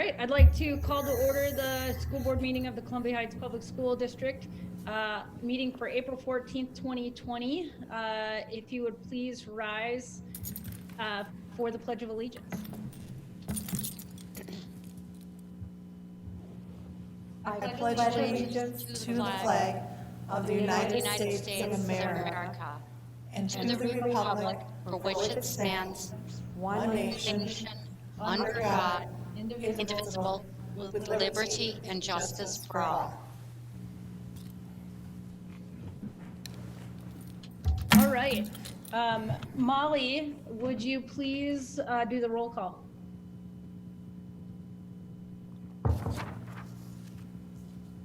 right, I'd like to call to order the school board meeting of the Columbia Heights Public School District, meeting for April 14th, 2020. If you would please rise for the Pledge of Allegiance. I pledge allegiance to the flag of the United States of America and to the republic for which it stands, one nation, under God, indivisible, with liberty and justice for all. All right. Molly, would you please do the roll call?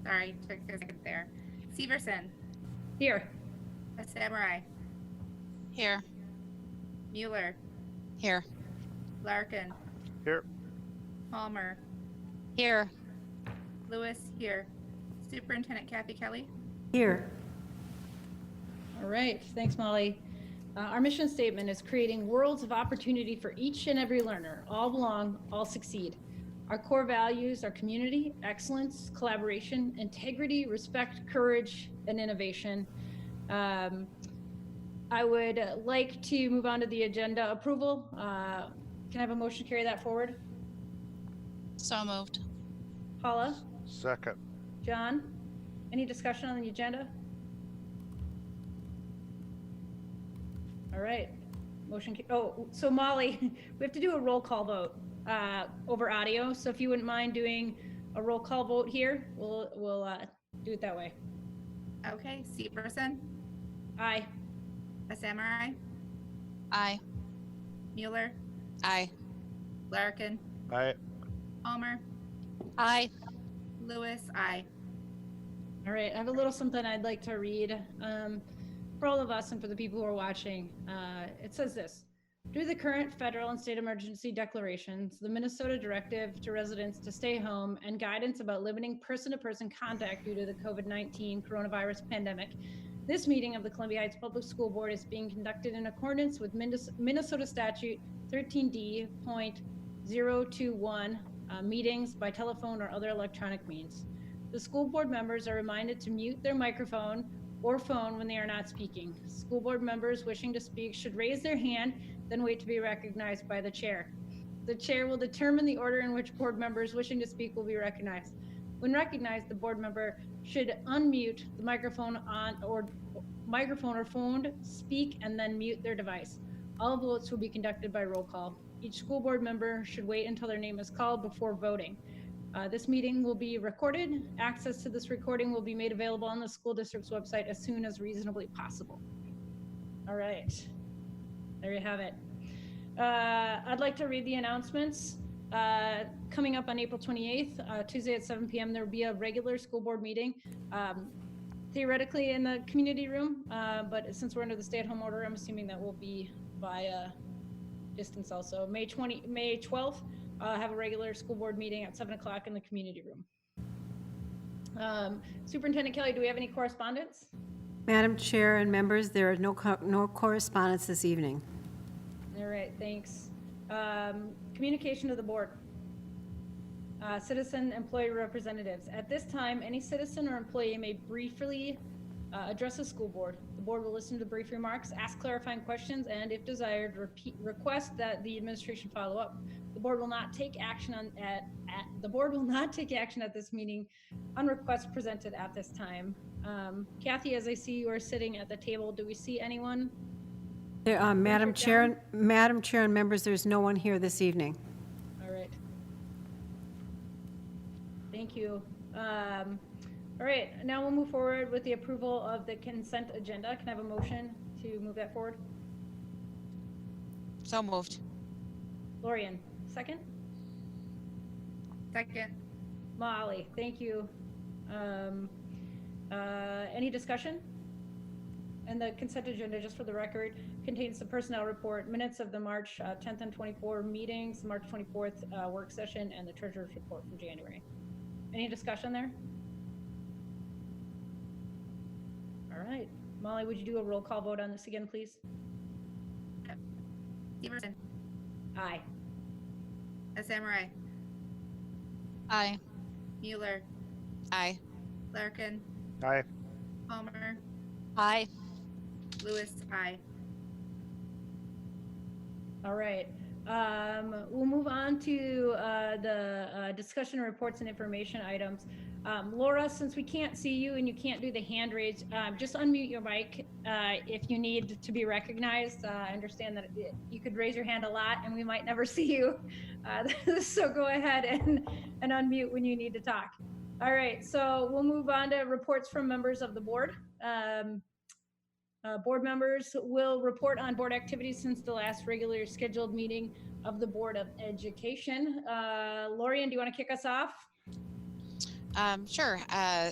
Sorry, took a second there. Severson. Here. Samurai. Here. Mueller. Here. Larkin. Here. Palmer. Here. Lewis. Here. Superintendent Kathy Kelly. Here. All right, thanks, Molly. Our mission statement is creating worlds of opportunity for each and every learner. All belong, all succeed. Our core values are community, excellence, collaboration, integrity, respect, courage, and innovation. I would like to move on to the agenda approval. Can I have a motion to carry that forward? So moved. Paula? Second. John? Any discussion on the agenda? All right, motion. Oh, so Molly, we have to do a roll call vote over audio. So if you wouldn't mind doing a roll call vote here, we'll do it that way. Okay. Severson. Aye. Samurai. Aye. Mueller. Aye. Larkin. Aye. Palmer. Aye. Lewis. Aye. All right, I have a little something I'd like to read for all of us and for the people who are watching. It says this: due to the current federal and state emergency declarations, the Minnesota directive to residents to stay home, and guidance about limiting person-to-person contact due to the COVID-19 coronavirus pandemic, this meeting of the Columbia Heights Public School Board is being conducted in accordance with Minnesota Statute 13D.021, meetings by telephone or other electronic means. The school board members are reminded to mute their microphone or phone when they are not speaking. School board members wishing to speak should raise their hand, then wait to be recognized by the chair. The chair will determine the order in which board members wishing to speak will be recognized. When recognized, the board member should unmute the microphone or phone, speak, and then mute their device. All votes will be conducted by roll call. Each school board member should wait until their name is called before voting. This meeting will be recorded. Access to this recording will be made available on the school district's website as soon as reasonably possible. All right, there you have it. I'd like to read the announcements. Coming up on April 28th, Tuesday at 7 p.m., there will be a regular school board meeting, theoretically in the community room, but since we're under the stay-at-home order, I'm assuming that will be via distance also. May 12th, have a regular school board meeting at 7 o'clock in the community room. Superintendent Kelly, do we have any correspondence? Madam Chair and members, there are no correspondence this evening. All right, thanks. Communication to the board. Citizen employee representatives. At this time, any citizen or employee may briefly address the school board. The board will listen to brief remarks, ask clarifying questions, and if desired, request that the administration follow up. The board will not take action at this meeting on requests presented at this time. Kathy, as I see you are sitting at the table, do we see anyone? There, Madam Chair and members, there's no one here this evening. All right. Thank you. All right, now we'll move forward with the approval of the consent agenda. Can I have a motion to move that forward? So moved. Lorian, second? Second. Molly, thank you. Any discussion? And the consent agenda, just for the record, contains the personnel report, minutes of the March 10th and 24 meetings, March 24th work session, and the treasurer's report from January. Any discussion there? All right. Molly, would you do a roll call vote on this again, please? Severson. Aye. Samurai. Aye. Mueller, Aye. Larkin, Aye. Palmer, Aye. Lewis, aye. All right. We'll move on to the discussion reports and information items. Laura, since we can't see you and you can't do the hand raise, just unmute your mic if you need to be recognized. I understand that you could raise your hand a lot and we might never see you. So go ahead and unmute when you need to talk. All right, so we'll move on to reports from members of the board. Board members will report on board activities since the last regular scheduled meeting of the Board of Education. Lorian, do you want to kick us off? Sure.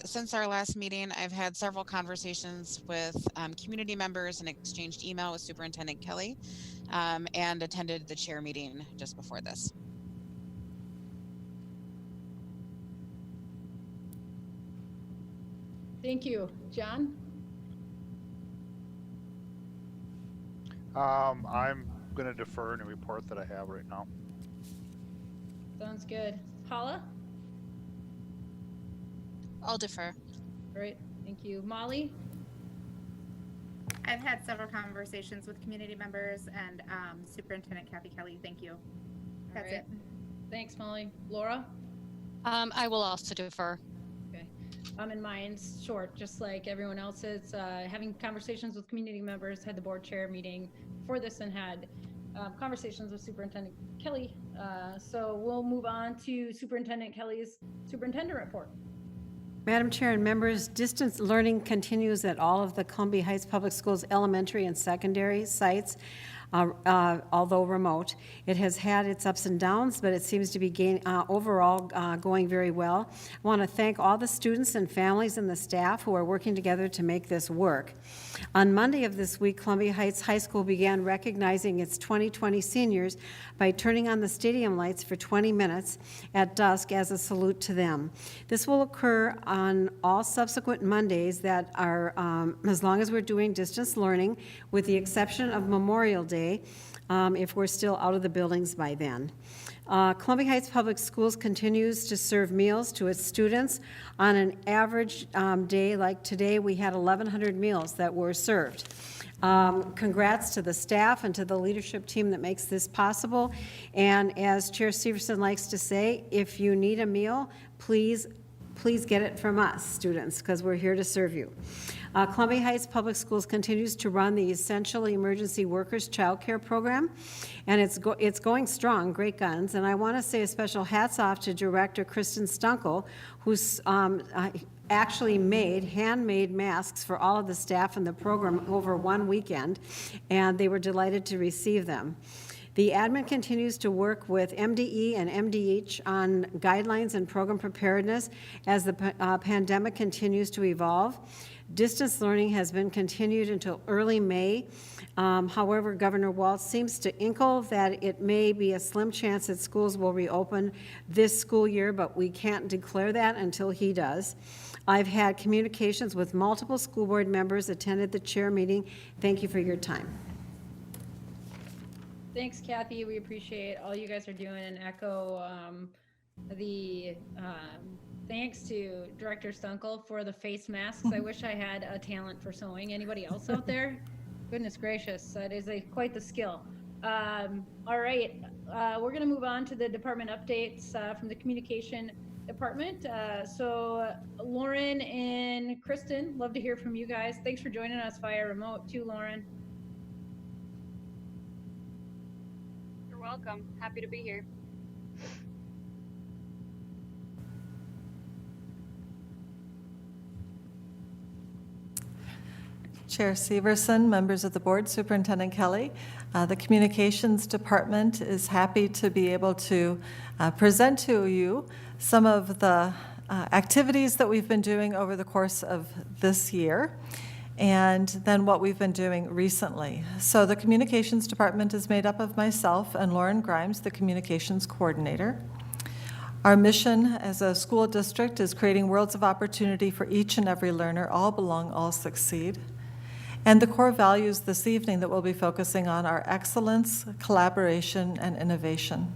Since our last meeting, I've had several conversations with community members and exchanged email with Superintendent Kelly, and attended the chair meeting just before this. Thank you. John? I'm going to defer any report that I have right now. Sounds good. Paula? I'll defer. Great, thank you. Molly? I've had several conversations with community members and Superintendent Kathy Kelly. Thank you. That's All right. it. Thanks, Molly. Laura? I will also defer. Okay. And mine's short, just like everyone else's. Having conversations with community members, had the board chair meeting for this and had conversations with Superintendent Kelly. So we'll move on to Superintendent Kelly's superintendent report. Madam Chair and members, distance learning continues at all of the Columbia Heights Public Schools elementary and secondary sites. Although remote. It has had its ups and downs, but it seems to be overall going very well. I want to thank all the students and families and the staff who are working together to make this work. On Monday of this week, Columbia Heights High School began recognizing its 2020 seniors by turning on the stadium lights for 20 minutes at dusk as a salute to them. This will occur on all subsequent Mondays that are, as long as we're doing distance learning, with the exception of Memorial Day, if we're still out of the buildings by then. Columbia Heights Public Schools continues to serve meals to its students. On an average day like today, we had 1,100 meals that were served. Congrats to the staff and to the leadership team that makes this possible. And as Chair Severson likes to say, if you need a meal, please get it from us, students, because we're here to serve you. Columbia Heights Public Schools continues to run the Essential Emergency Workers Child Care Program, and it's going strong, great guns. And I want to say a special hats off to Director Kristen Stunkel, who's actually handmade masks for all of the staff in the program over one weekend, and they were delighted to receive them. The admin continues to work with MDE and MDH on guidelines and program preparedness as the pandemic continues to evolve. Distance learning has been continued until early May. However, Governor Walz seems to inkle that it may be a slim chance that schools will reopen this school year, but we can't declare that until he does. I've had communications with multiple school board members, attended the chair meeting. Thank you for your time. Thanks, Kathy. We appreciate all you guys are doing and echo the thanks to Director Stunkel for the face masks. I wish I had a talent for sewing. Anybody else out there? Goodness gracious, that is quite the skill. All right, we're going to move on to the department updates from the communication department. So Lauren and Kristen, love to hear from you guys. Thanks for joining us via remote too, Lauren. You're welcome. Happy to be here. Chair Severson, members of the board, Superintendent Kelly, the Communications Department is happy to be able to present to you some of the activities that we've been doing over the course of this year, and then what we've been doing recently. So the Communications Department is made up of myself and Lauren Grimes, the Communications Coordinator. Our mission as a school district is creating worlds of opportunity for each and every learner. All belong, all succeed. And the core values this evening that we'll be focusing on are excellence, collaboration, and innovation.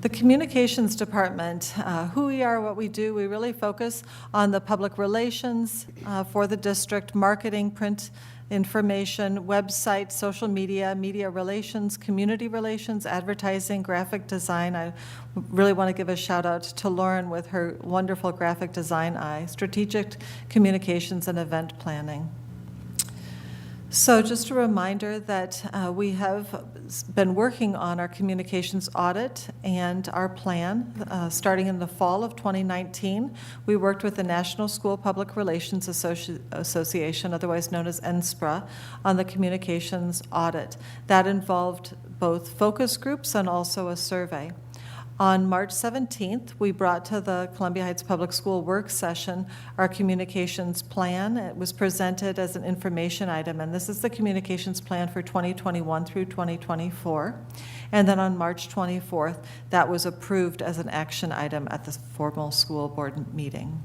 The communications department, who we are, what we do, we really focus on the public relations for the district, marketing, print information, website, social media, media relations, community relations, advertising, graphic design. I really want to give a shout out to Lauren with her wonderful graphic design eye, strategic communications and event planning. So just a reminder that we have been working on our communications audit and our plan starting in the fall of 2019. We worked with the National School Public Relations Association, otherwise known as NSPRA, on the communications audit. That involved both focus groups and also a survey. On March 17th, we brought to the Columbia Heights Public School work session our communications plan. It was presented as an information item, and this is the communications plan for 2021 through 2024. And then on March 24th, that was approved as an action item at the formal school board meeting.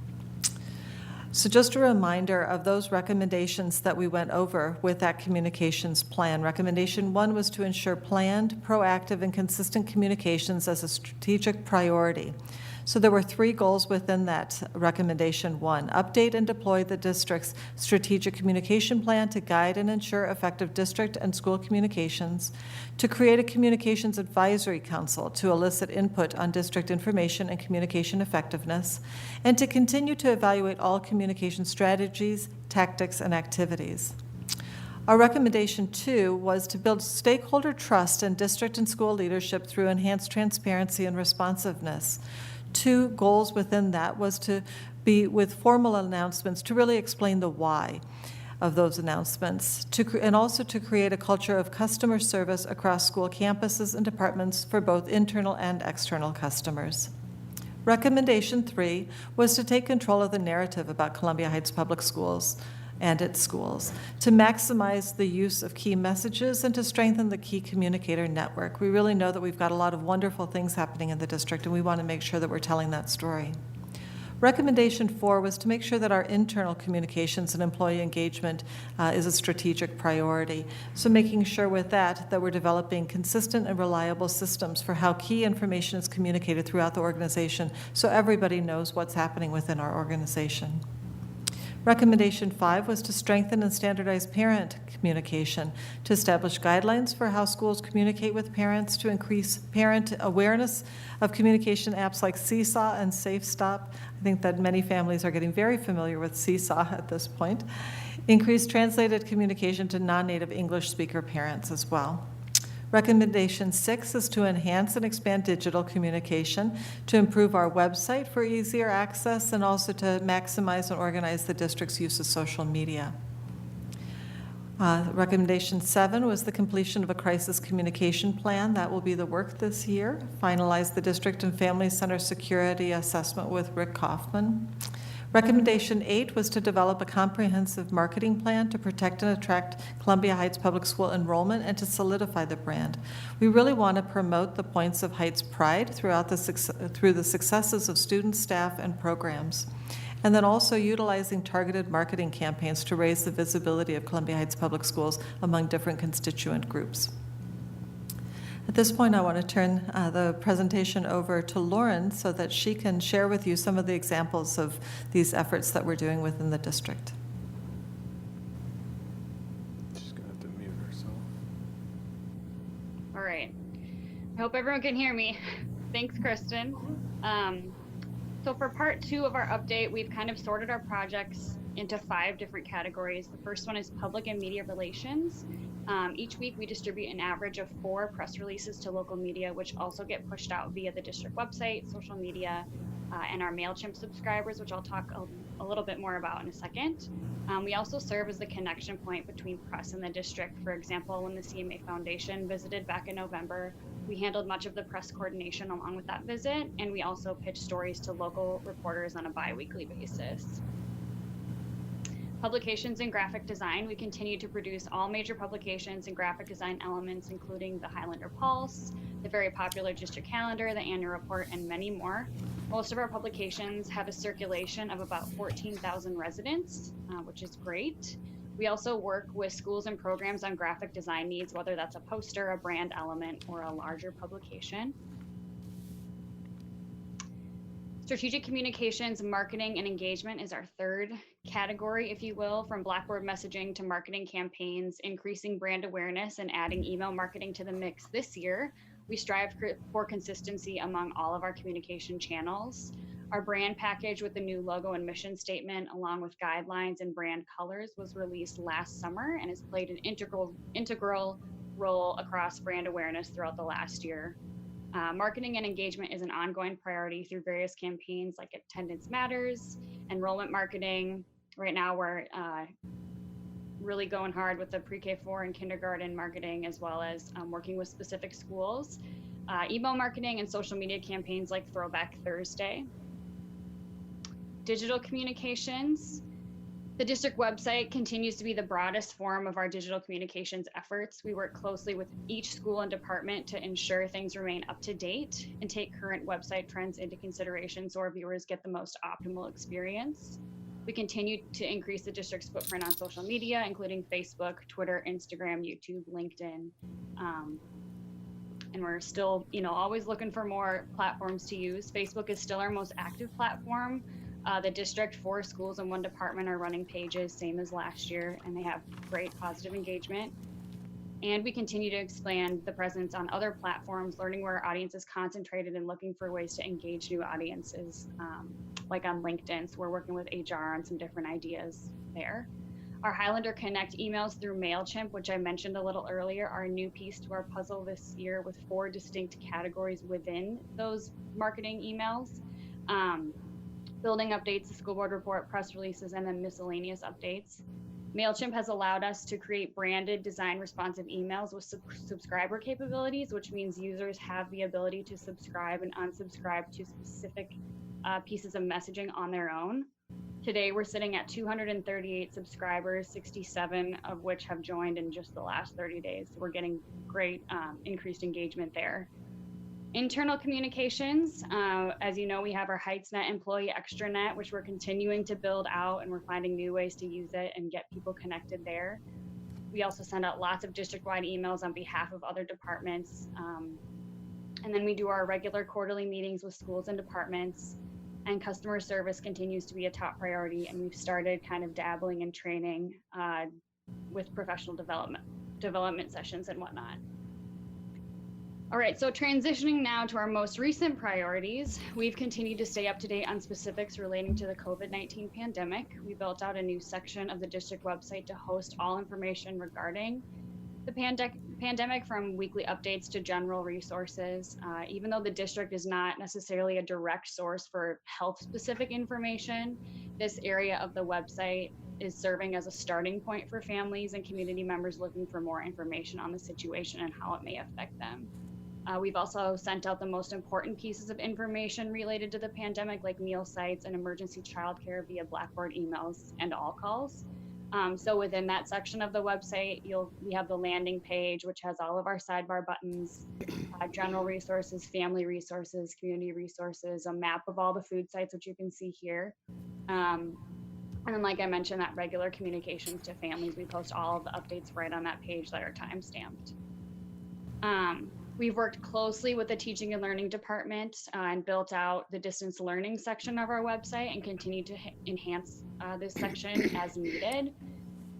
So just a reminder of those recommendations that we went over with that communications plan. Recommendation 1 was to ensure planned, proactive, and consistent communications as a strategic priority. So there were 3 goals within that recommendation 1. Update and deploy the district's strategic communication plan to guide and ensure effective district and school communications, to create a communications advisory council to elicit input on district information and communication effectiveness, and to continue to evaluate all communication strategies, tactics, and activities. Our recommendation 2 was to build stakeholder trust in district and school leadership through enhanced transparency and responsiveness. 2 goals within that was to be with formal announcements to really explain the why of those announcements, and also to create a culture of customer service across school campuses and departments for both internal and external customers. Recommendation 3 was to take control of the narrative about Columbia Heights Public Schools and its schools, to maximize the use of key messages and to strengthen the key communicator network. We really know that we've got a lot of wonderful things happening in the district, and we want to make sure that we're telling that story. Recommendation 4 was to make sure that our internal communications and employee engagement is a strategic priority. So making sure with that we're developing consistent and reliable systems for how key information is communicated throughout the organization so everybody knows what's happening within our organization. Recommendation 5 was to strengthen and standardize parent communication, to establish guidelines for how schools communicate with parents, to increase parent awareness of communication apps like Seesaw and SafeStop. I think that many families are getting very familiar with Seesaw at this point. Increase translated communication to non-native English speaker parents as well. Recommendation 6 is to enhance and expand digital communication, to improve our website for easier access, and also to maximize and organize the district's use of social media. Recommendation 7 was the completion of a crisis communication plan. That will be the work this year. Finalize the district and family center security assessment with Rick Kaufman. Recommendation 8 was to develop a comprehensive marketing plan to protect and attract Columbia Heights Public School enrollment and to solidify the brand. We really want to promote the points of Heights pride through the successes of students, staff, and programs. And then also utilizing targeted marketing campaigns to raise the visibility of Columbia Heights Public Schools among different constituent groups. At this point, I want to turn the presentation over to Lauren so that she can share with you some of the examples of these efforts that we're doing within the district. She's going to have to mute herself. All right. I hope everyone can hear me. Thanks, Kristen. So for part 2 of our update, we've kind of sorted our projects into 5 different categories. The first one is public and media relations. Each week we distribute an average of 4 press releases to local media, which also get pushed out via the district website, social media, and our MailChimp subscribers, which I'll talk a little bit more about in a second. We also serve as the connection point between press and the district. For example, when the CMA Foundation visited back in November, we handled much of the press coordination along with that visit, and we also pitch stories to local reporters on a bi-weekly basis. Publications and graphic design. We continue to produce all major publications and graphic design elements, including the Highlander Pulse, the very popular district calendar, the annual report, and many more. Most of our publications have a circulation of about 14,000 residents, which is great. We also work with schools and programs on graphic design needs, whether that's a poster, a brand element, or a larger publication. Strategic communications, marketing, and engagement is our third category, if you will, from Blackboard messaging to marketing campaigns, increasing brand awareness, and adding email marketing to the mix this year. We strive for consistency among all of our communication channels. Our brand package with the new logo and mission statement, along with guidelines and brand colors, was released last summer and has played an integral role across brand awareness throughout the last year. Marketing and engagement is an ongoing priority through various campaigns like Attendance Matters, enrollment marketing. Right now, we're really going hard with the pre-K4 and kindergarten marketing, as well as working with specific schools. Email marketing and social media campaigns like Throwback Thursday. Digital communications. The district website continues to be the broadest form of our digital communications efforts. We work closely with each school and department to ensure things remain up to date and take current website trends into consideration so our viewers get the most optimal experience. We continue to increase the district's footprint on social media, including Facebook, Twitter, Instagram, YouTube, LinkedIn. And we're still, always looking for more platforms to use. Facebook is still our most active platform. The district, 4 schools and 1 department are running pages, same as last year, and they have great positive engagement. And we continue to expand the presence on other platforms, learning where our audience is concentrated and looking for ways to engage new audiences, like on LinkedIn. So we're working with HR on some different ideas there. Our Highlander Connect emails through MailChimp, which I mentioned a little earlier, are a new piece to our puzzle this year with 4 distinct categories within those marketing emails. Building updates, the school board report, press releases, and then miscellaneous updates. MailChimp has allowed us to create branded, design responsive emails with subscriber capabilities, which means users have the ability to subscribe and unsubscribe to specific pieces of messaging on their own. Today, we're sitting at 238 subscribers, 67 of which have joined in just the last 30 days. So we're getting great increased engagement there. Internal communications, as you know, we have our HeightsNet employee extranet, which we're continuing to build out, and we're finding new ways to use it and get people connected there. We also send out lots of district-wide emails on behalf of other departments. And then we do our regular quarterly meetings with schools and departments, and customer service continues to be a top priority. And we've started kind of dabbling in training with professional development sessions and whatnot. All right, so transitioning now to our most recent priorities, we've continued to stay up to date on specifics relating to the COVID-19 pandemic. We built out a new section of the district website to host all information regarding the pandemic, from weekly updates to general resources. Even though the district is not necessarily a direct source for health-specific information, this area of the website is serving as a starting point for families and community members looking for more information on the situation and how it may affect them. We've also sent out the most important pieces of information related to the pandemic, like meal sites and emergency childcare via Blackboard emails and all calls. So within that section of the website, we have the landing page, which has all of our sidebar buttons, general resources, family resources, community resources, a map of all the food sites, which you can see here. And then, like I mentioned, that regular communications to families, we post all of the updates right on that page that are time-stamped. We've worked closely with the teaching and learning department and built out the distance learning section of our website and continue to enhance this section as needed.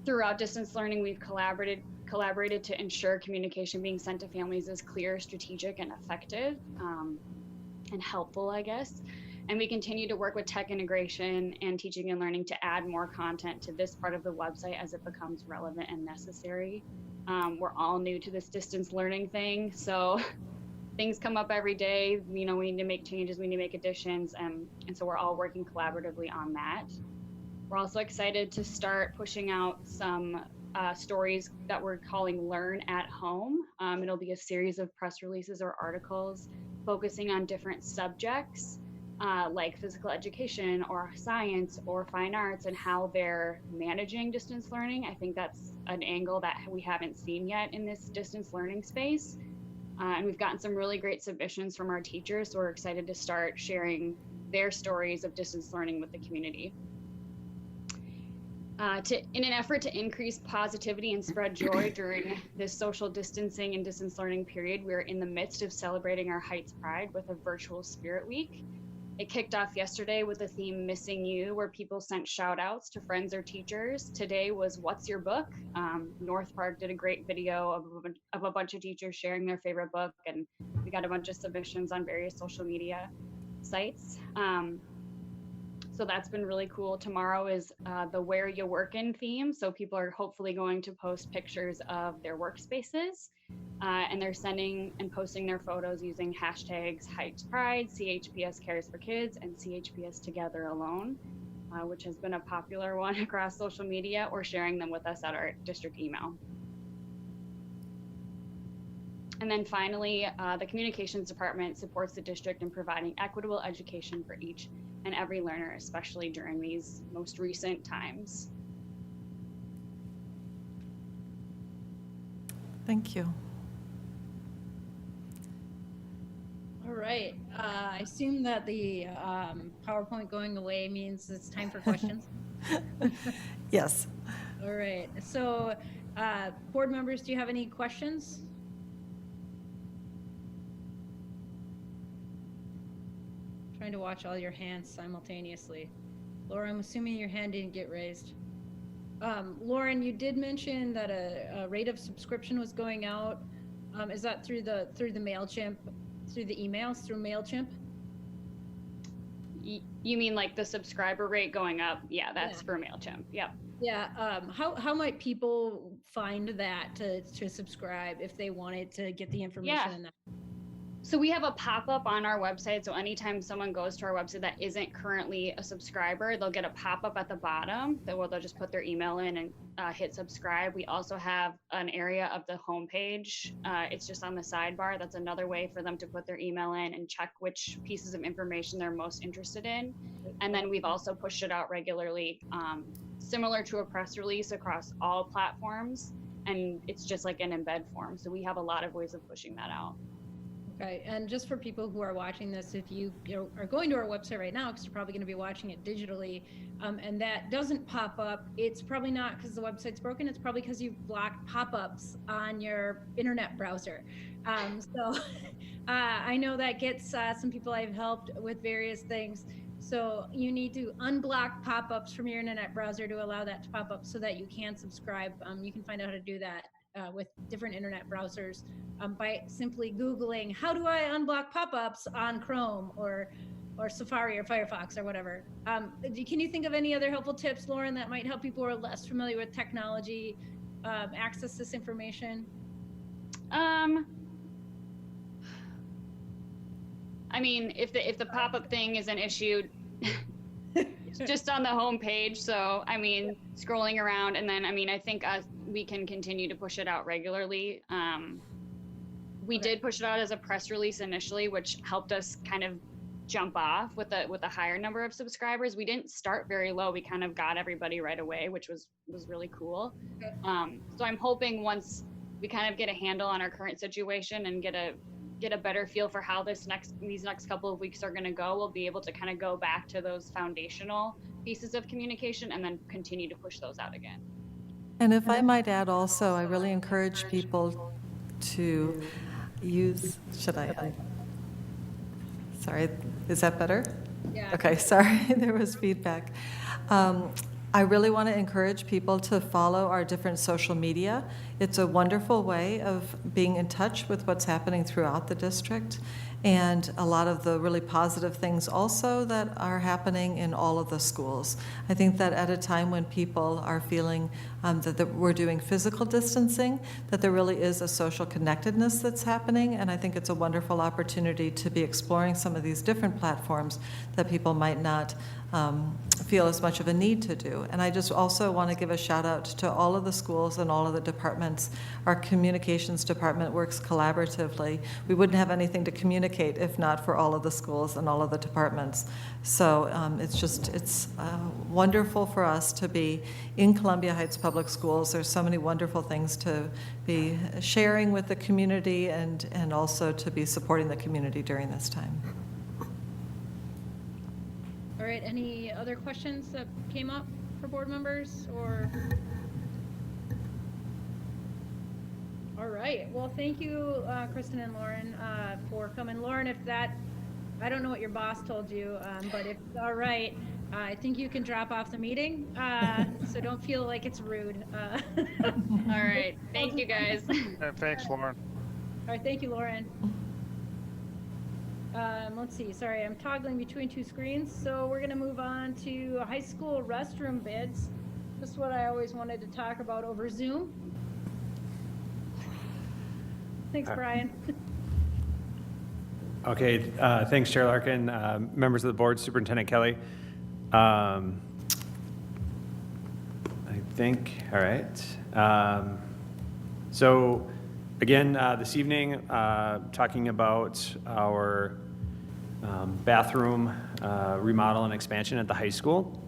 Throughout distance learning, we've collaborated to ensure communication being sent to families is clear, strategic, and effective, and helpful, I guess. And we continue to work with tech integration and teaching and learning to add more content to this part of the website as it becomes relevant and necessary. We're all new to this distance learning thing, so things come up every day. We need to make changes, we need to make additions, and so we're all working collaboratively on that. We're also excited to start pushing out some stories that we're calling Learn at Home. It'll be a series of press releases or articles focusing on different subjects like physical education or science or fine arts and how they're managing distance learning. I think that's an angle that we haven't seen yet in this distance learning space. And we've gotten some really great submissions from our teachers, so we're excited to start sharing their stories of distance learning with the community. In an effort to increase positivity and spread joy during this social distancing and distance learning period, we're in the midst of celebrating our Heights Pride with a virtual Spirit Week. It kicked off yesterday with the theme Missing You, where people sent shout outs to friends or teachers. Today was What's Your Book? North Park did a great video of a bunch of teachers sharing their favorite book, and we got a bunch of submissions on various social media sites. So that's been really cool. Tomorrow is the Where You Workin' theme. So people are hopefully going to post pictures of their workspaces. And they're sending and posting their photos using hashtags Heights Pride, CHPS Cares for Kids, and CHPS Together Alone, which has been a popular one across social media, or sharing them with us at our district email. And then finally, the communications department supports the district in providing equitable education for each and every learner, especially during these most recent times. Thank you. All right. I assume that the PowerPoint going away means it's time for questions. Yes. All right. So, board members, do you have any questions? Trying to watch all your hands simultaneously. Laura, I'm assuming your hand didn't get raised. Lauren, you did mention that a rate of subscription was going out. Is that through the MailChimp, through the emails, through MailChimp? You mean like the subscriber rate going up? Yeah, that's for MailChimp. Yep. Yeah. How might people find that to subscribe if they wanted to get the information in that? So we have a pop-up on our website. So anytime someone goes to our website that isn't currently a subscriber, they'll get a pop-up at the bottom where they'll just put their email in and hit subscribe. We also have an area of the homepage. It's just on the sidebar. That's another way for them to put their email in and check which pieces of information they're most interested in. And then we've also pushed it out regularly, similar to a press release across all platforms. And it's just like an embed form. So we have a lot of ways of pushing that out. Okay, and just for people who are watching this, if you are going to our website right now, because you're probably going to be watching it digitally, and that doesn't pop up, it's probably not because the website's broken. It's probably because you've blocked pop-ups on your internet browser. So I know that gets some people I've helped with various things. So you need to unblock pop-ups from your internet browser to allow that to pop up so that you can subscribe. You can find out how to do that with different internet browsers by simply Googling, how do I unblock pop-ups on Chrome or Safari or Firefox or whatever. Can you think of any other helpful tips, Lauren, that might help people who are less familiar with technology access this information? I mean, if the pop-up thing is an issue, it's just on the home page. So, I mean, scrolling around, and then, I mean, I think we can continue to push it out regularly. We did push it out as a press release initially, which helped us kind of jump off with a higher number of subscribers. We didn't start very low. We kind of got everybody right away, which was really cool. So I'm hoping once we kind of get a handle on our current situation and get a better feel for how these next couple of weeks are going to go, we'll be able to kind of go back to those foundational pieces of communication and then continue to push those out again. And if I might add also, I really encourage people to use, sorry, is that better? Yeah. Okay, sorry, there was feedback. I really want to encourage people to follow our different social media. It's a wonderful way of being in touch with what's happening throughout the district, and a lot of the really positive things also that are happening in all of the schools. I think that at a time when people are feeling that we're doing physical distancing, that there really is a social connectedness that's happening, and I think it's a wonderful opportunity to be exploring some of these different platforms that people might not feel as much of a need to do. And I just also want to give a shout out to all of the schools and all of the departments. Our communications department works collaboratively. We wouldn't have anything to communicate if not for all of the schools and all of the departments. So it's wonderful for us to be in Columbia Heights Public Schools. There's so many wonderful things to be sharing with the community and also to be supporting the community during this time. All right, any other questions that came up for board members or? All right, well, thank you, Kristen and Lauren, for coming. Lauren, if that I don't know what your boss told you, but if it's all right, I think you can drop off the meeting. So don't feel like it's rude. All right. Thank you, guys. And thanks, Lauren. All right, thank you, Lauren. Let's see, sorry, I'm toggling between two screens. So we're gonna move on to high school restroom bids. This is what I always wanted to talk about over Zoom. Thanks, Brian. Okay, thanks, Chair Larkin, members of the board, Superintendent Kelly. I think, all right. So again, this evening, talking about our bathroom remodel and expansion at the high school.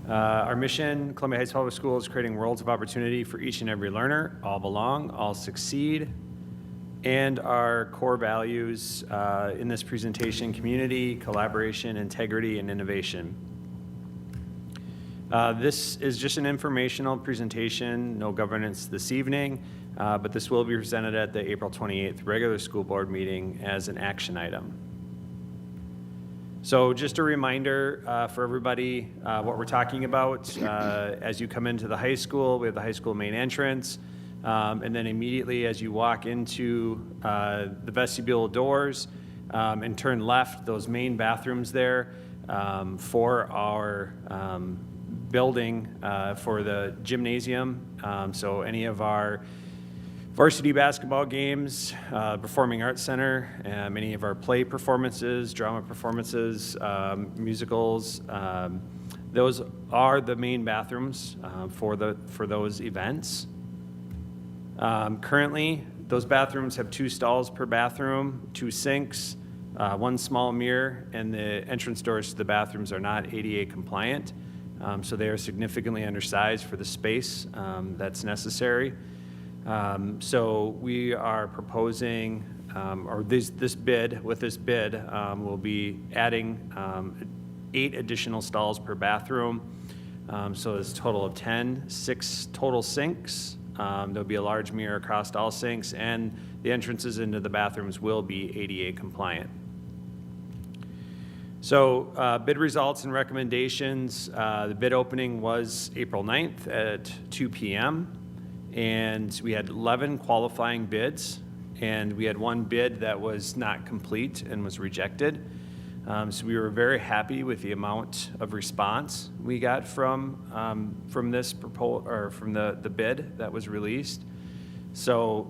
Our mission, Columbia Heights Public Schools, is creating worlds of opportunity for each and every learner. All belong, all succeed. And our core values in this presentation: community, collaboration, integrity, and innovation. This is just an informational presentation, no governance this evening, but this will be presented at the April 28th regular school board meeting as an action item. So just a reminder for everybody what we're talking about. As you come into the high school, we have the high school main entrance. And then immediately as you walk into the vestibule doors and turn left, those main bathrooms there for our building for the gymnasium. So any of our varsity basketball games, Performing Arts Center, many of our play performances, drama performances, musicals, those are the main bathrooms for those events. Currently, those bathrooms have 2 stalls per bathroom, 2 sinks, 1 small mirror, and the entrance doors to the bathrooms are not ADA compliant. So they are significantly undersized for the space that's necessary. So we are proposing, or this bid, we'll be adding 8 additional stalls per bathroom. So it's a total of 10, 6 total sinks. There'll be a large mirror across all sinks, and the entrances into the bathrooms will be ADA compliant. So bid results and recommendations. The bid opening was April 9th at 2 p.m. and we had 11 qualifying bids, and we had 1 bid that was not complete and was rejected. So we were very happy with the amount of response we got from this proposal, or from the bid that was released. So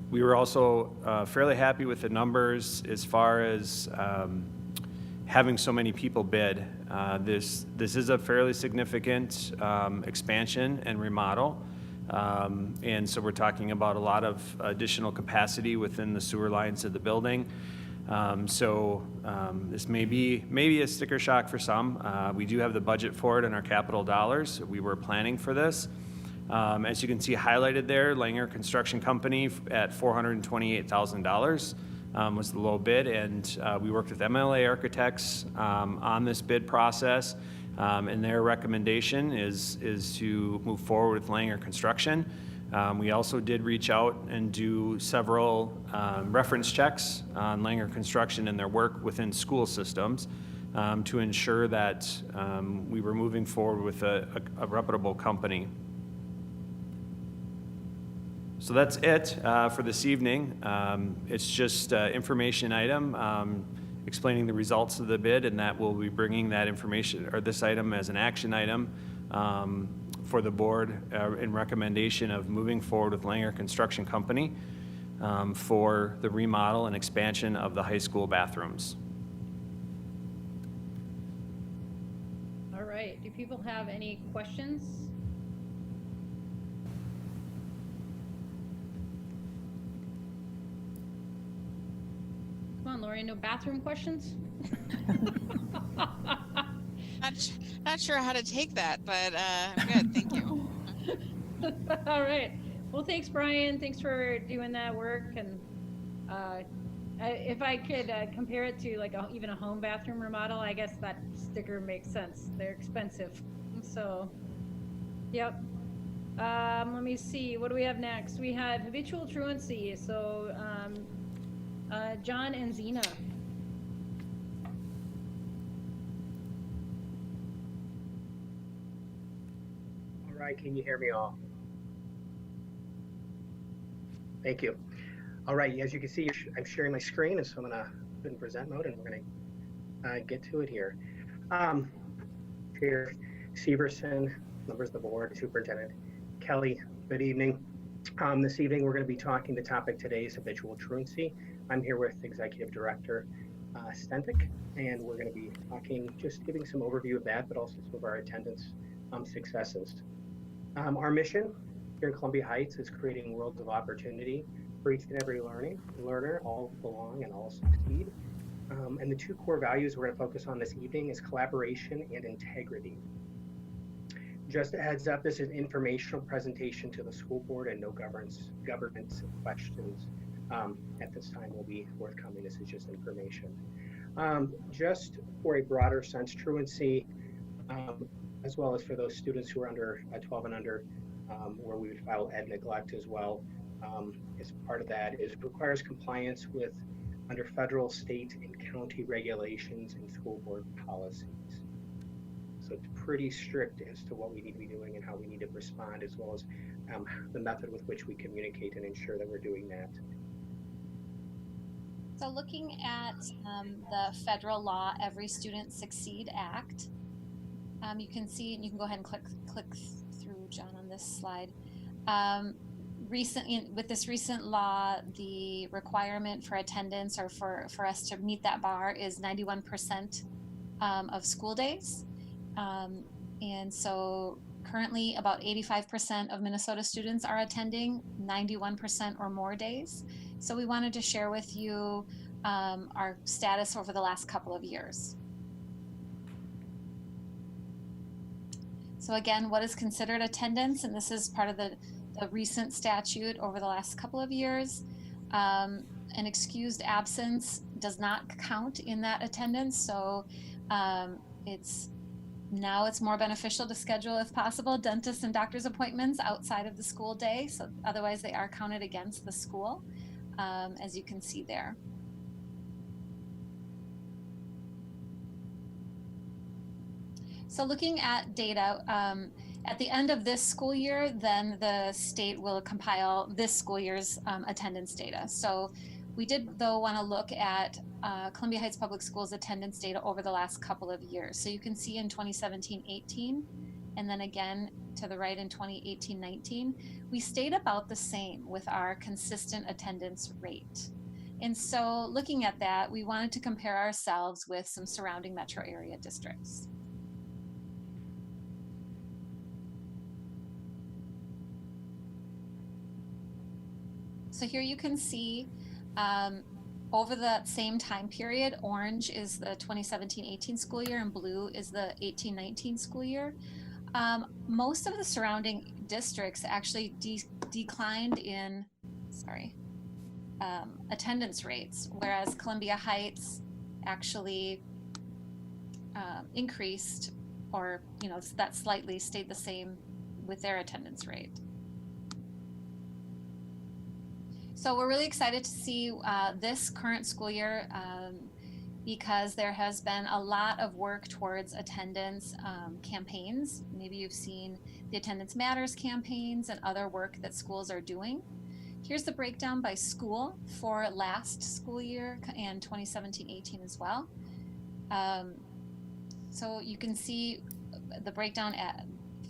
we were also fairly happy with the numbers as far as having so many people bid. This is a fairly significant expansion and remodel. And so we're talking about a lot of additional capacity within the sewer lines of the building. This may be a sticker shock for some. We do have the budget for it in our capital dollars. We were planning for this. As you can see highlighted there, Langer Construction Company at $428,000 was the low bid, and we worked with MLA Architects on this bid process, and their recommendation is to move forward with Langer Construction. We also did reach out and do several reference checks on Langer Construction and their work within school systems to ensure that we were moving forward with a reputable company. So that's it for this evening. It's just an information item explaining the results of the bid, and that we'll be bringing that information, or this item, as an action item for the board in recommendation of moving forward with Langer Construction Company for the remodel and expansion of the high school bathrooms. All right, do people have any questions? Come on, Lori, no bathroom questions? Not sure how to take that, but I'm good. Thank you. All right. Well, thanks, Brian. Thanks for doing that work. And if I could compare it to like even a home bathroom remodel, I guess that sticker makes sense. They're expensive. So, yep. Let me see. What do we have next? We have habitual truancy. So, John and Zena. right, can you hear me all? Thank you. All right, as you can see, I'm sharing my screen, and so I'm gonna put in present mode, and we're gonna get to it here. Chair Severson, members of the board, Superintendent Kelly, good evening. This evening, we're gonna be talking, the topic today is habitual truancy. I'm here with Executive Director Stentik, and we're gonna be talking, just giving some overview of that, but also some of our attendance successes. Our mission here in Columbia Heights is creating worlds of opportunity for each and every learner, all belong and all succeed. And the two core values we're going to focus on this evening is collaboration and integrity. Just a heads up, this is an informational presentation to the school board, and no governance questions at this time will be forthcoming. This is just information. Just for a broader sense, truancy, as well as for those students who are under 12 and under, where we would file ed neglect as well. As part of that, is requires compliance with under federal, state, and county regulations and school board policies. So it's pretty strict as to what we need to be doing and how we need to respond, as well as the method with which we communicate and ensure that we're doing that. So looking at the federal law, Every Student Succeed Act, you can see, and you can go ahead and click through, John, on this slide. With this recent law, the requirement for attendance, or for us to meet that bar, is 91% of school days. And so currently about 85% of Minnesota students are attending 91% or more days. So we wanted to share with you our status over the last couple of years. So again, what is considered attendance? And this is part of the recent statute over the last couple of years. An excused absence does not count in that attendance. So it's more beneficial to schedule, if possible, dentist and doctor's appointments outside of the school day. So otherwise they are counted against the school, as you can see there. So looking at data, at the end of this school year, then the state will compile this school year's attendance data. So we did, though, want to look at Columbia Heights Public Schools attendance data over the last couple of years. So you can see in 2017-18, and then again to the right in 2018-19, we stayed about the same with our consistent attendance rate. And so looking at that, we wanted to compare ourselves with some surrounding metro area districts. So here you can see over the same time period, orange is the 2017-18 school year and blue is the 18-19 school year. Most of the surrounding districts actually declined in, attendance rates, whereas Columbia Heights actually increased, or that slightly stayed the same with their attendance rate. So we're really excited to see this current school year because there has been a lot of work towards attendance campaigns. Maybe you've seen the Attendance Matters campaigns and other work that schools are doing. Here's the breakdown by school for last school year and 2017-18 as well. So you can see the breakdown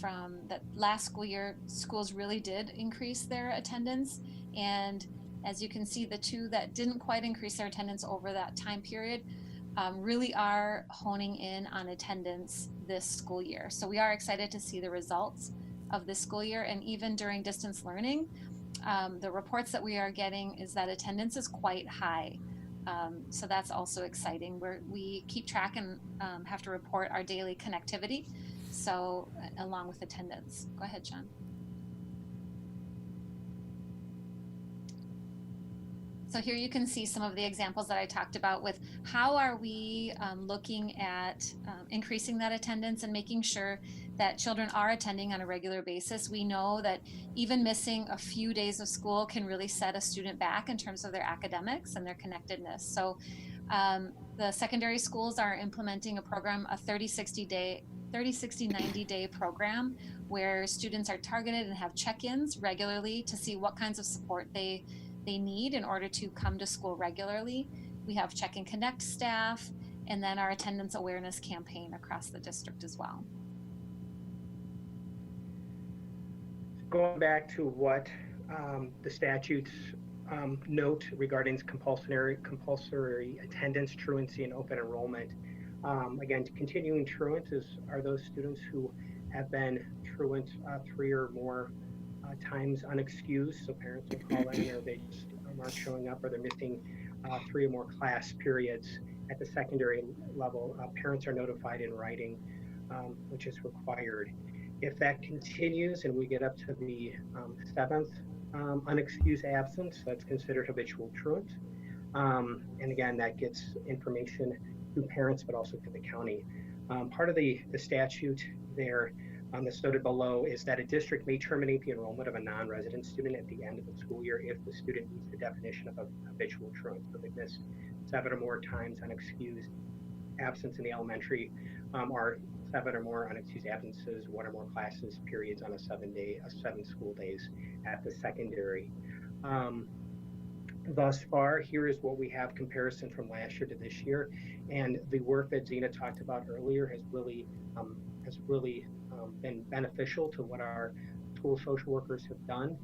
from that last school year, schools really did increase their attendance. And as you can see, the two that didn't quite increase their attendance over that time period really are honing in on attendance this school year. So we are excited to see the results of this school year. And even during distance learning, the reports that we are getting is that attendance is quite high. So that's also exciting. We keep track and have to report our daily connectivity, so along with attendance. Go ahead, John. So here you can see some of the examples that I talked about with how are we looking at increasing that attendance and making sure that children are attending on a regular basis. We know that even missing a few days of school can really set a student back in terms of their academics and their connectedness. So The secondary schools are implementing a program, a 90-day program where students are targeted and have check-ins regularly to see what kinds of support they need in order to come to school regularly. We have Check and Connect staff, and then our attendance awareness campaign across the district as well. Going back to what the statutes note regarding compulsory attendance, truancy, and open enrollment. Again, continuing truant are those students who have been truant 3 or more times unexcused. So parents will call in, or they just aren't showing up, or they're missing 3 or more class periods. At the secondary level, parents are notified in writing, which is required. If that continues and we get up to the 7th unexcused absence, that's considered habitual truant. And again, that gets information to parents, but also to the county. Part of the statute there that's noted below is that a district may terminate the enrollment of a non-resident student at the end of the school year if the student meets the definition of a habitual truant. So they missed 7 or more times unexcused absence in the elementary, or 7 or more unexcused absences, 1 or more classes periods on a 7 school days at the secondary. Thus far, here is what we have comparison from last year to this year, and the work that Zena talked about earlier has really been beneficial to what our school social workers have done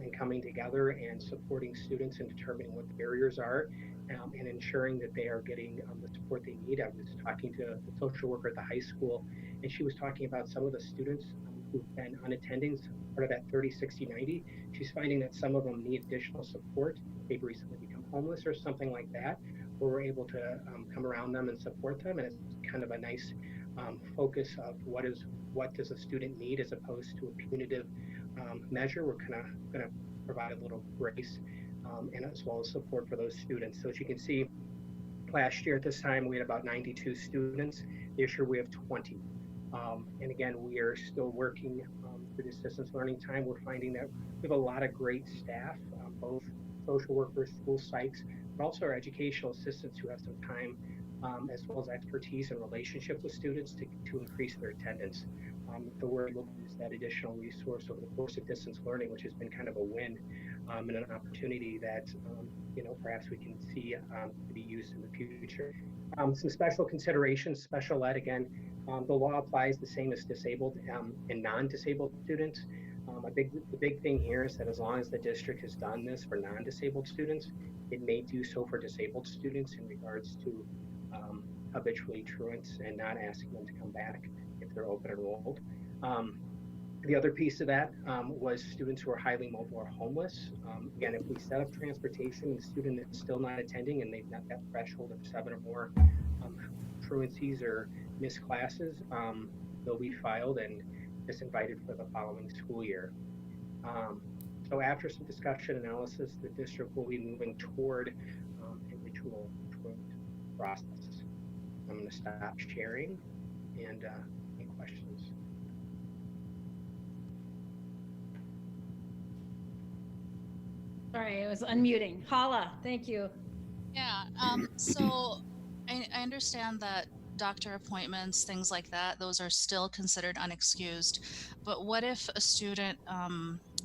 in coming together and supporting students and determining what the barriers are and ensuring that they are getting the support they need. I was talking to the social worker at the high school, and she was talking about some of the students who've been unattending, part of that 30, 60, 90. She's finding that some of them need additional support. They've recently become homeless or something like that, where we're able to come around them and support them. And it's kind of a nice focus of what does a student need, as opposed to a punitive measure. We're kind of going to provide a little grace and as well as support for those students. So as you can see, last year at this time, we had about 92 students. This year we have 20. And again, we are still working through the distance learning time. We're finding that we have a lot of great staff, both social workers, school psychs, but also our educational assistants who have some time as well as expertise and relationship with students to increase their attendance. So we're able to use that additional resource over the course of distance learning, which has been kind of a win and an opportunity that perhaps we can see to be used in the future. Some special considerations, special ed, again, the law applies the same as disabled and non-disabled students. The big thing here is that as long as the district has done this for non-disabled students, it may do so for disabled students in regards to habitually truants and not asking them to come back if they're open enrolled. The other piece of that was students who are highly mobile or homeless. Again, if we set up transportation and the student is still not attending and they've met that threshold of 7 or more truancies or missed classes, they'll be filed and disinvited for the following school year. So after some discussion analysis, the district will be moving toward habitual truant process. I'm going to stop sharing and any questions. Sorry, I was unmuting. Hala, thank you. Yeah, so I understand that doctor appointments, things like that, those are still considered unexcused. But what if a student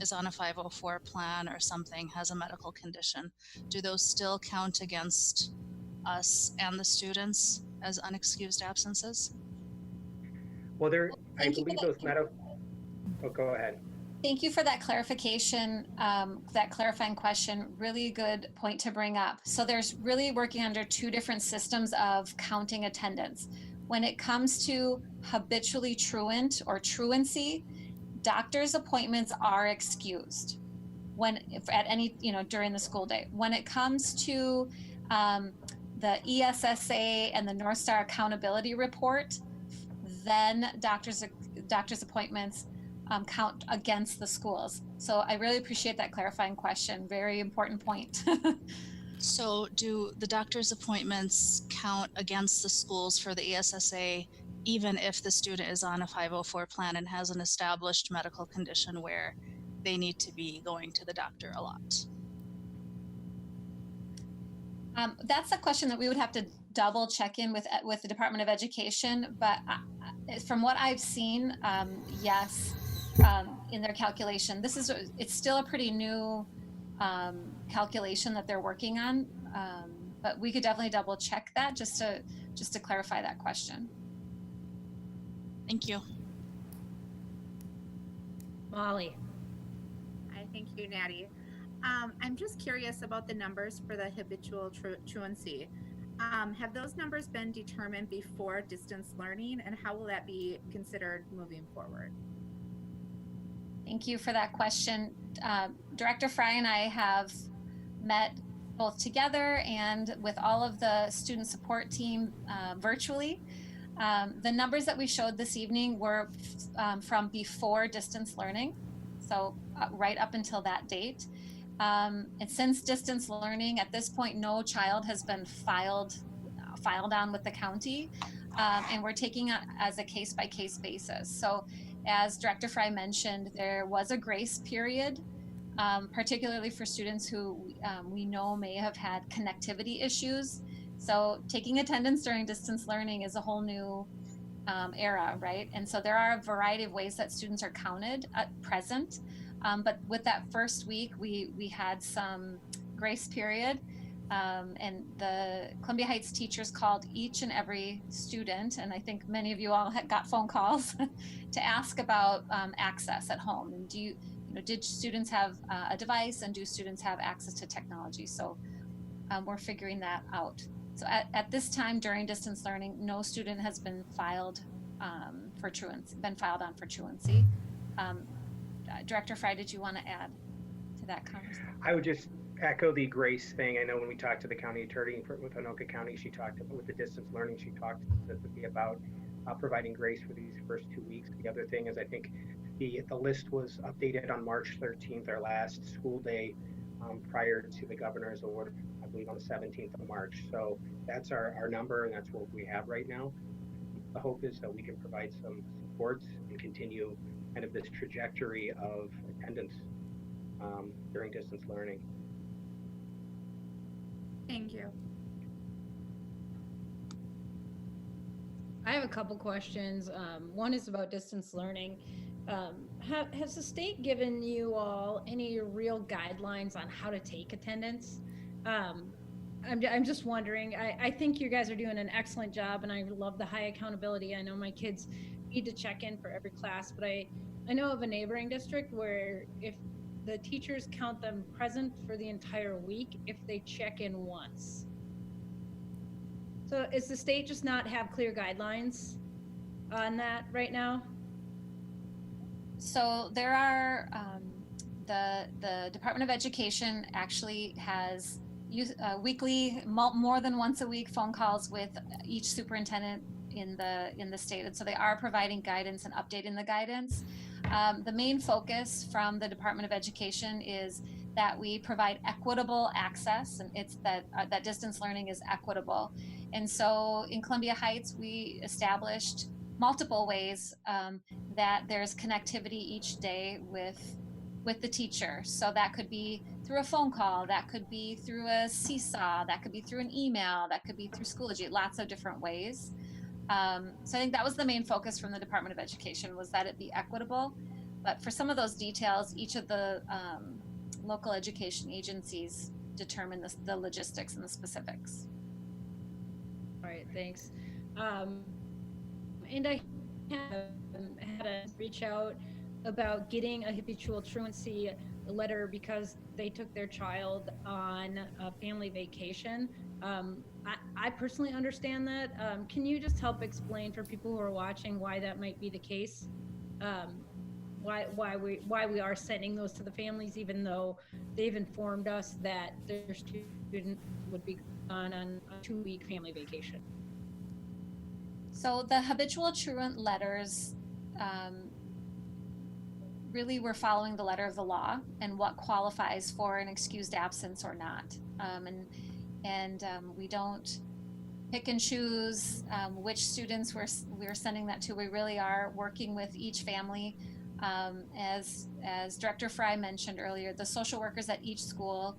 is on a 504 plan or something, has a medical condition? Do those still count against us and the students as unexcused absences? Well, I believe those oh, go ahead. Thank you for that clarification, that clarifying question. Really good point to bring up. So there's really working under 2 different systems of counting attendance. When it comes to habitually truant or truancy, doctor's appointments are excused during the school day. When it comes to the ESSA and the North Star Accountability Report, then doctor's appointments count against the schools. So I really appreciate that clarifying question. Very important point. So do the doctor's appointments count against the schools for the ESSA, even if the student is on a 504 plan and has an established medical condition where they need to be going to the doctor a lot? That's a question that we would have to double check in with the Department of Education, but from what I've seen, yes, in their calculation, it's still a pretty new calculation that they're working on, but we could definitely double check that just to clarify that question. Thank you. Molly. I thank you, Natty. I'm just curious about the numbers for the habitual truancy. Have those numbers been determined before distance learning, and how will that be considered moving forward? Thank you for that question. Director Fry and I have met both together and with all of the student support team virtually. The numbers that we showed this evening were from before distance learning, so right up until that date. And since distance learning, at this point, no child has been filed on with the county, and we're taking it as a case-by-case basis. So as Director Fry mentioned, there was a grace period, particularly for students who we know may have had connectivity issues. So taking attendance during distance learning is a whole new era, right? And so there are a variety of ways that students are counted at present. But with that first week, we had some grace period, and the Columbia Heights teachers called each and every student, and I think many of you all had got phone calls to ask about access at home. And did students have a device, and do students have access to technology? So we're figuring that out. So at this time during distance learning, no student has been filed for truancy, for truancy. Director Fry, did you want to add to that conversation? I would just echo the grace thing. I know when we talked to the county attorney with Anoka County, she talked about, with the distance learning, she talked specifically about providing grace for these first 2 weeks. The other thing is, I think the list was updated on March 13th, our last school day prior to the governor's order, I believe on the 17th of March. So that's our number, and that's what we have right now. The hope is that we can provide some supports and continue kind of this trajectory of attendance during distance learning. Thank you. I have a couple questions. One is about distance learning. Has the state given you all any real guidelines on how to take attendance? I'm just wondering. I think you guys are doing an excellent job, and I love the high accountability. I know my kids need to check in for every class, but I know of a neighboring district where if the teachers count them present for the entire week if they check in once. So is the state just not have clear guidelines on that right now? So there are, the Department of Education actually has weekly, more than once a week phone calls with each superintendent in the state. And so they are providing guidance and updating the guidance. The main focus from the Department of Education is that we provide equitable access, and it's that distance learning is equitable. And so in Columbia Heights, we established multiple ways that there's connectivity each day with the teacher. So that could be through a phone call, that could be through a seesaw, that could be through an email, that could be through Schoology, lots of different ways. So I think that was the main focus from the Department of Education, was that it be equitable. But for some of those details, each of the local education agencies determine the logistics and the specifics. All right, thanks. And I had a reach out about getting a habitual truancy letter because they took their child on a family vacation. I personally understand that. Can you just help explain for people who are watching why that might be the case? Why we are sending those to the families, even though they've informed us that their student would be on a 2-week family vacation? So the habitual truant letters really we're following the letter of the law and what qualifies for an excused absence or not. And we don't pick and choose which students we're sending that to. We really are working with each family. As Director Fry mentioned earlier, the social workers at each school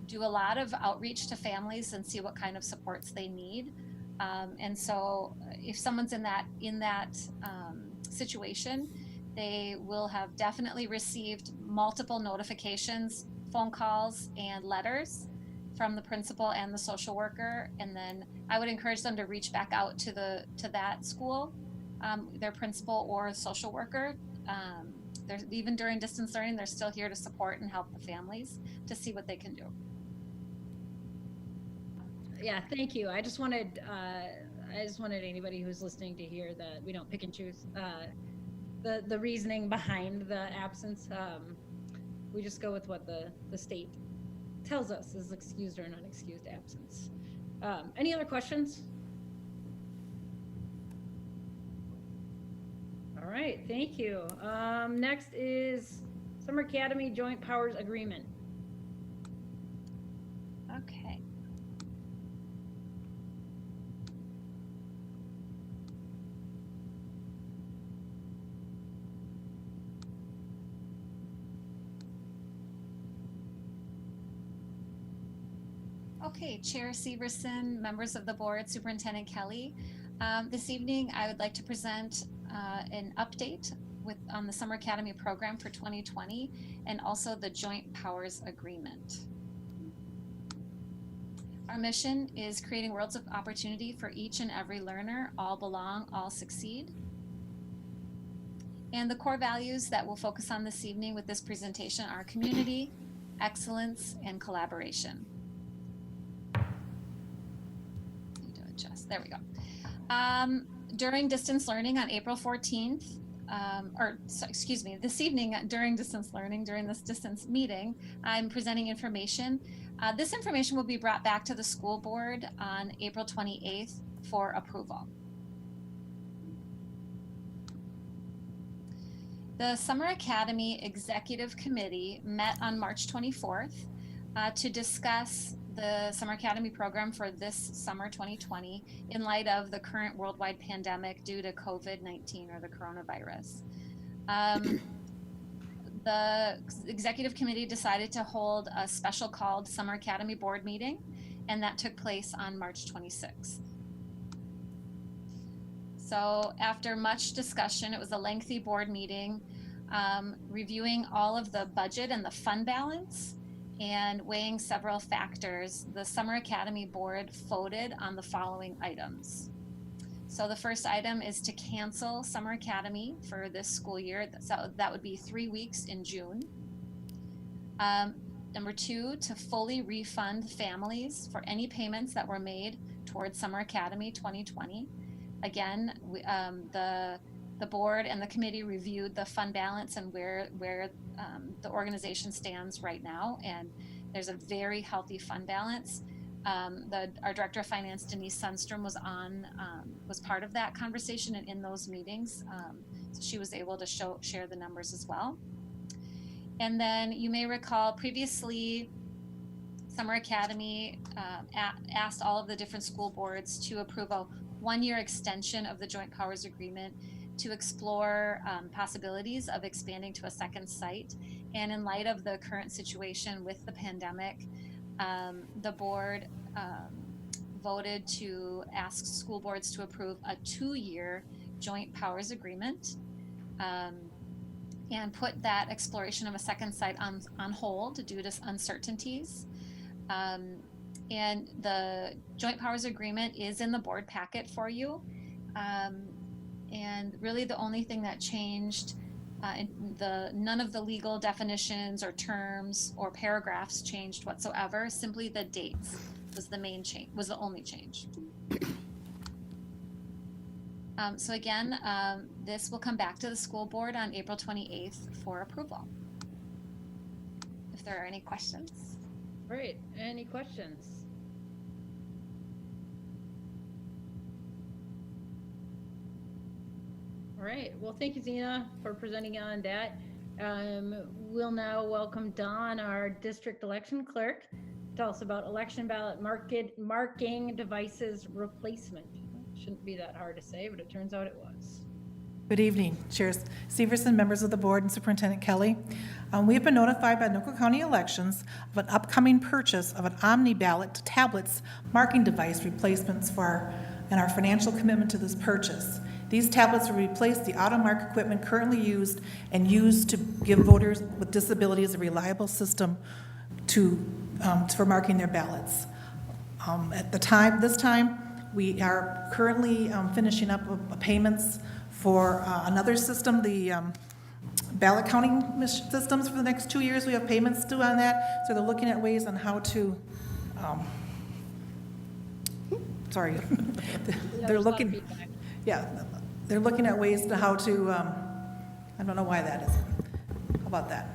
do a lot of outreach to families and see what kind of supports they need. And so if someone's in that situation, they will have definitely received multiple notifications, phone calls, and letters from the principal and the social worker. And then I would encourage them to reach back out to that school, their principal or social worker. Even during distance learning, they're still here to support and help the families to see what they can do. Yeah, thank you. I just wanted anybody who's listening to hear that we don't pick and choose the reasoning behind the absence. We just go with what the state tells us is excused or an unexcused absence. Any other questions? All right, thank you. Next is Summer Academy Joint Powers Agreement. Okay. Okay, Chair Severson, members of the board, Superintendent Kelly. This evening, I would like to present an update on the Summer Academy program for 2020 and also the Joint Powers Agreement. Our mission is creating worlds of opportunity for each and every learner. All belong, all succeed. And the core values that we'll focus on this evening with this presentation are community, excellence, and collaboration. Need to adjust. There we go. During distance learning on April 14th, this evening during distance learning, during this distance meeting, I'm presenting information. This information will be brought back to the school board on April 28th for approval. The Summer Academy Executive Committee met on March 24th to discuss the Summer Academy program for this summer 2020 in light of the current worldwide pandemic due to COVID-19 or the coronavirus. The Executive Committee decided to hold a special called Summer Academy Board meeting, and that took place on March 26th. So after much discussion, it was a lengthy board meeting, reviewing all of the budget and the fund balance and weighing several factors. The Summer Academy Board voted on the following items. So the first item is to cancel Summer Academy for this school year. So that would be 3 weeks in June. Number two, to fully refund families for any payments that were made towards Summer Academy 2020. Again, the board and the committee reviewed the fund balance and where the organization stands right now, and there's a very healthy fund balance. Our director of finance, Denise Sundstrom, was part of that conversation and in those meetings, so she was able to share the numbers as well. And then you may recall previously, Summer Academy asked all of the different school boards to approve a 1-year extension of the Joint Powers Agreement to explore possibilities of expanding to a second site. And in light of the current situation with the pandemic, the board voted to ask school boards to approve a 2-year Joint Powers Agreement and put that exploration of a second site on hold due to uncertainties. And the Joint Powers Agreement is in the board packet for you. And really the only thing that changed, none of the legal definitions or terms or paragraphs changed whatsoever. Simply the dates was the main change, was the only change. So again, this will come back to the school board on April 28th for approval. If there are any questions. Great, any questions? All right, well, thank you, Zena, for presenting on that. We'll now welcome Dawn, our district election clerk, to tell us about election ballot marking devices replacement. Shouldn't be that hard to say, but it turns out it was. Good evening, Chair Severson, members of the board, and Superintendent Kelly. We have been notified by Noble County Elections of an upcoming purchase of an Omni ballot tablets marking device replacements and our financial commitment to this purchase. These tablets will replace the automark equipment currently used to give voters with disabilities a reliable system for marking their ballots. This time, we are currently finishing up payments for another system, the ballot counting systems for the next 2 years. We have payments due on that, so they're looking at ways on how to, they're looking, they're looking at ways to how to, I don't know why that is. How about that?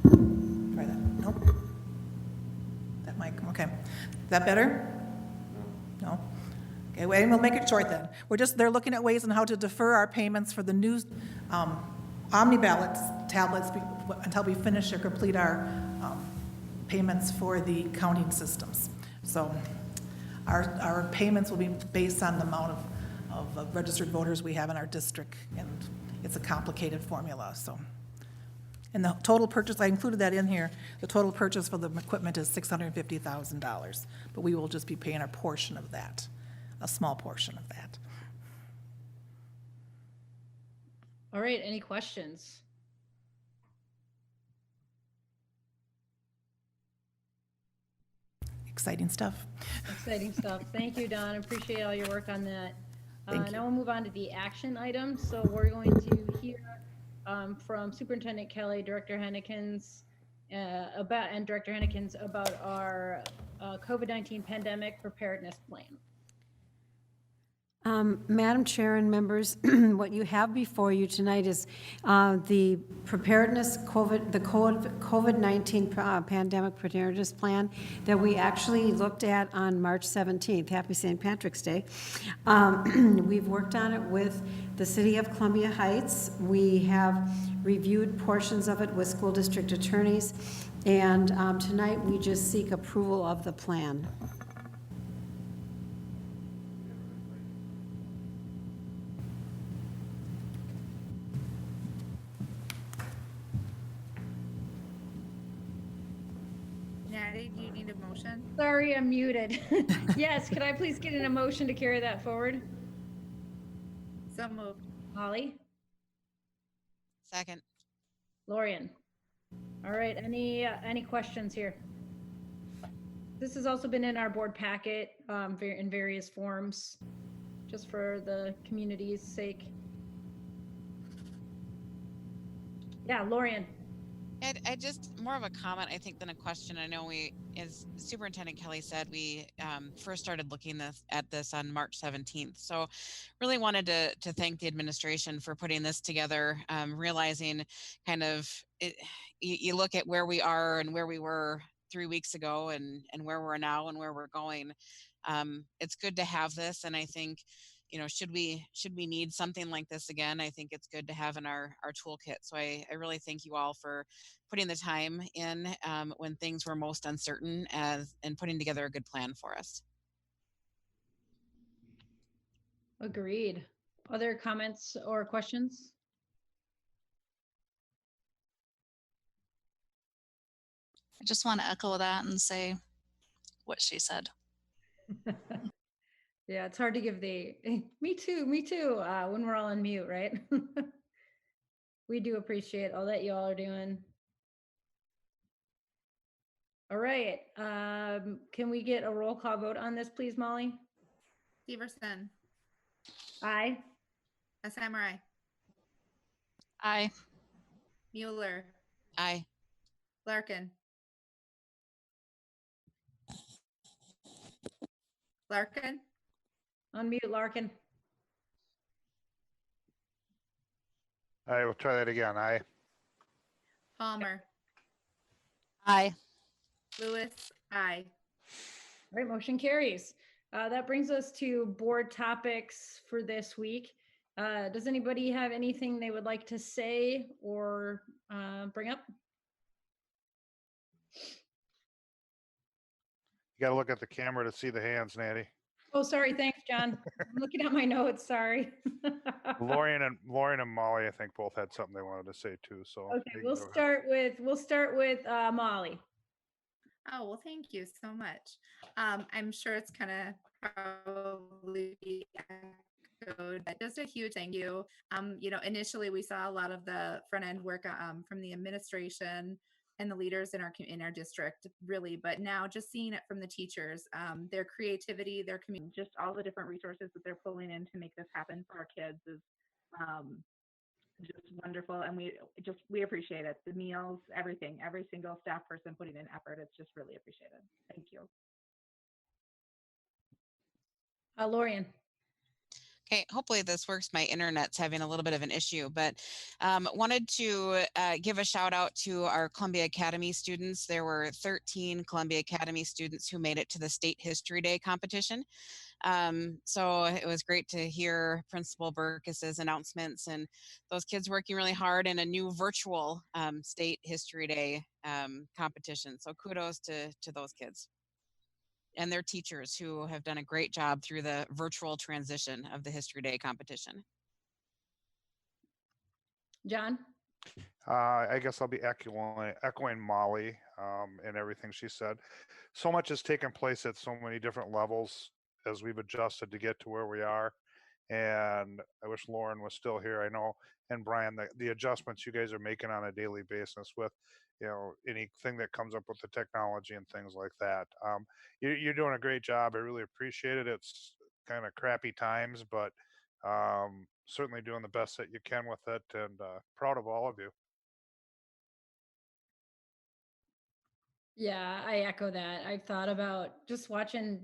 Try that. Nope. That mic, okay. Is that better? No? Okay, well, we'll make it short then. They're looking at ways on how to defer our payments for the new Omni ballot tablets until we finish or complete our payments for the counting systems. So our payments will be based on the amount of registered voters we have in our district, and it's a complicated formula. So, and the total purchase, I included that in here, the total purchase for the equipment is $650,000, but we will just be paying a portion of that. A small portion of that. All right, any questions? Exciting stuff. Exciting stuff. Thank you, Don. Appreciate all your work on that. Thank you. Now we'll move on to the action items. So we're going to hear from Superintendent Kelly, Director Hennekins, about our COVID-19 pandemic preparedness plan. Madam Chair and members, what you have before you tonight is the preparedness COVID-19 pandemic preparedness plan that we actually looked at on March 17th. Happy St. Patrick's Day. We've worked on it with the City of Columbia Heights. We have reviewed portions of it with school district attorneys, and tonight we just seek approval of the plan. Natty, do you need a motion? Sorry, I'm muted. Yes, could I please get an motion to carry that forward? So moved. Holly? Second. Lorian? All right, any questions here? This has also been in our board packet in various forms, just for the community's sake. Yeah, Lorian. I just more of a comment, I think, than a question. I know we, as Superintendent Kelly said, we first started looking at this on March 17th. So really wanted to thank the administration for putting this together, realizing kind of you look at where we are and where we were 3 weeks ago and where we're now and where we're going. It's good to have this, and I think, you know, should we need something like this again, I think it's good to have in our toolkit. So I really thank you all for putting the time in when things were most uncertain and putting together a good plan for us. Agreed. Other comments or questions? I just want to echo that and say what she said. Yeah, it's hard to give the me too, when we're all on mute, right? We do appreciate all that you all are doing. All right, can we get a roll call vote on this, please, Molly? Severson. Aye. Samurai. Aye. Mueller. Aye. Larkin. Larkin. Unmute, Larkin. All right, we'll try that again. Aye. Palmer. Aye. Lewis. Aye. All right, motion carries. That brings us to board topics for this week. Does anybody have anything they would like to say or bring up? You got to look at the camera to see the hands, Natty. Oh, sorry. Thanks, John. I'm looking at my notes. Sorry. Lorian and Molly, I think, both had something they wanted to say too. So Okay, you can we'll go ahead. start with Molly. Oh, well, thank you so much. I'm sure it's kind of probably echoed, but just a huge thank you. Initially we saw a lot of the front end work from the administration and the leaders in our district, really, but now just seeing it from the teachers, their creativity, their community, just all the different resources that they're pulling in to make this happen for our kids is just wonderful, and we appreciate it. The meals, everything, every single staff person putting in effort, it's just really appreciated. Thank you. Lorian. Okay, hopefully this works. My internet's having a little bit of an issue, but wanted to give a shout out to our Columbia Academy students. There were 13 Columbia Academy students who made it to the State History Day competition. So it was great to hear Principal Burkes's announcements and those kids working really hard in a new virtual State History Day competition. So kudos to those kids and their teachers who have done a great job through the virtual transition of the History Day competition. John? I guess I'll be echoing Molly and everything she said. So much has taken place at so many different levels as we've adjusted to get to where we are. And I wish Lauren was still here. I know, and Brian, the adjustments you guys are making on a daily basis with, anything that comes up with the technology and things like that. You're doing a great job. I really appreciate it. It's kind of crappy times, but certainly doing the best that you can with it, and proud of all of you. Yeah, I echo that. I've thought about just watching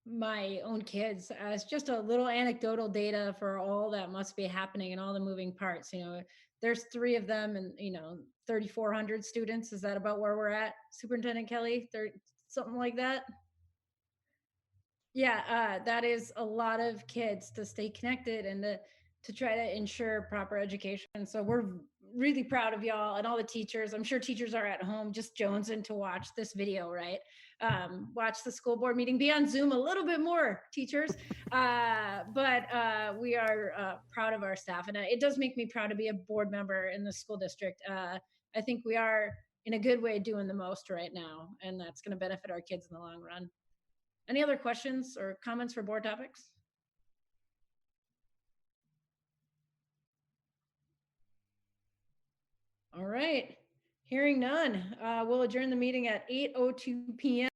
my own kids as just a little anecdotal data for all that must be happening and all the moving parts. There's 3 of them and 3,400 students. Is that about where we're at, Superintendent Kelly? Something like that? Yeah, that is a lot of kids to stay connected and to try to ensure proper education. So we're really proud of y'all and all the teachers. I'm sure teachers are at home just jonesing to watch this video, right? Watch the school board meeting, be on Zoom a little bit more, teachers. But we are proud of our staff, and it does make me proud to be a board member in the school district. I think we are in a good way doing the most right now, and that's going to benefit our kids in the long run. Any other questions or comments for board topics? All right, hearing none, we'll adjourn the meeting at 8:02 p.m.